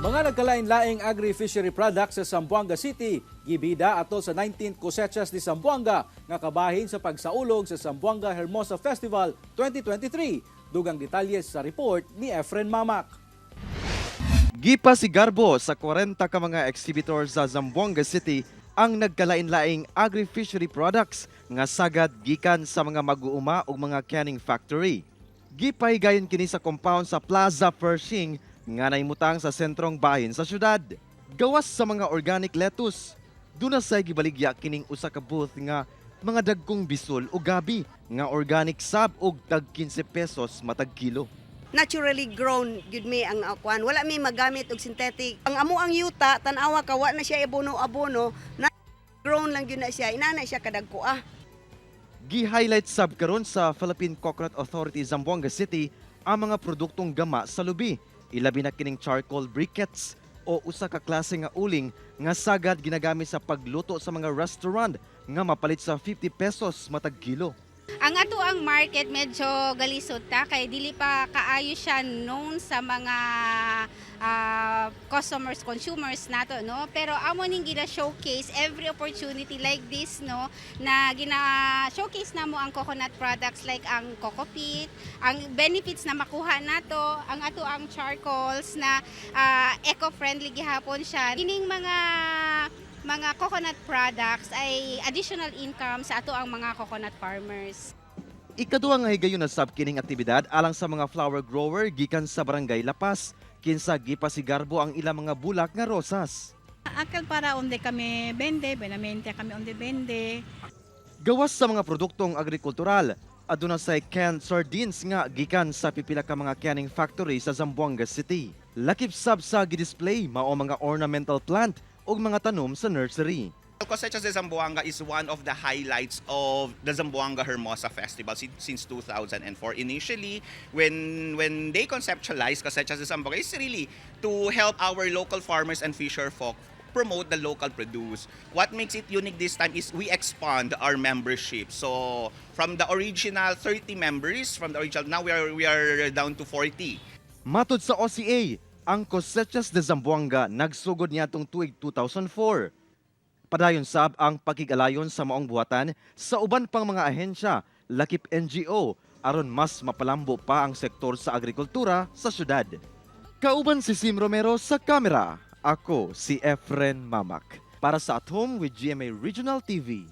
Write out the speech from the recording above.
Mga nagkalain-laing agri-fishery products sa Zamboanga City, gibida ato sa 19th Cosechas de Zamboanga nga kabahin sa pagsaulog sa Zamboanga Hermosa Festival 2023. Dugang detalye sa report ni Efren Mamak. Gipa si Garbo sa 40 ka mga exhibitor sa Zamboanga City ang nagkalain-laing agri-fishery products nga sagad gikan sa mga mag-uuma ug mga canning factory. Gipahigayon kini sa compound sa Plaza Pershing nga naimutang sa sentrong bahin sa syudad. Gawas sa mga organic lettuce, duna say gibaligya kining usa ka booth nga mga dagkong bisol o gabi nga organic sab og tag 15 pesos matag kilo. Naturally grown gyud mi ang akuan, wala mi magamit og synthetic. Ang amo ang yuta tan-awa ka wa na siya abono na grown lang gyud na siya, inana siya kadagko. Gi-highlight sab karon sa Philippine Coconut Authority Zamboanga City ang mga produktong gama sa lubi, ilabi na kining charcoal briquettes o usa ka klase nga uling nga sagad ginagamit sa pagluto sa mga restaurant nga mapalit sa 50 pesos matag kilo. Ang ato ang market medyo galisod ta kay dili pa kaayo siya known sa mga customers, consumers nato, no, pero amo ning gina-showcase every opportunity like this, no, na gina-showcase namo ang coconut products like ang coco peat, ang benefits na makuha nato, ang ato ang charcoals na eco-friendly gihapon siya. Kining mga coconut products ay additional income sa ato ang mga coconut farmers. Ikaduha nga higayon na sab kining aktibidad alang sa mga flower grower gikan sa Barangay Lapas, kinsa gipasigarbo ang ilang mga bulak nga rosas. Akal para onde kami bende, benamente kami onde bende. Gawas sa mga produktong agrikultural, aduna say canned sardines nga gikan sa pipila ka mga canning factory sa Zamboanga City. Lakip sab sa gidisplay mao mga ornamental plant ug mga tanom sa nursery. Cosechas de Zamboanga is one of the highlights of the Zamboanga Hermosa Festival since 2004. Initially, when they conceptualized Cosechas de Zamboanga, is really to help our local farmers and fisher folk promote the local produce. What makes it unique this time is we expand our membership. So from the original 30 members, now we are down to 40. Matod sa OCA, ang Cosechas de Zamboanga nagsugod niadtong tuig 2004. Padayon sab ang pakigalayon sa maong buhatan sa uban pang mga ahensya, lakip NGO, aron mas mapalambo pa ang sektor sa agrikultura sa syudad. Kauban si Sim Romero sa kamera, ako si Efren Mamak. Para sa At Home with GMA Regional TV.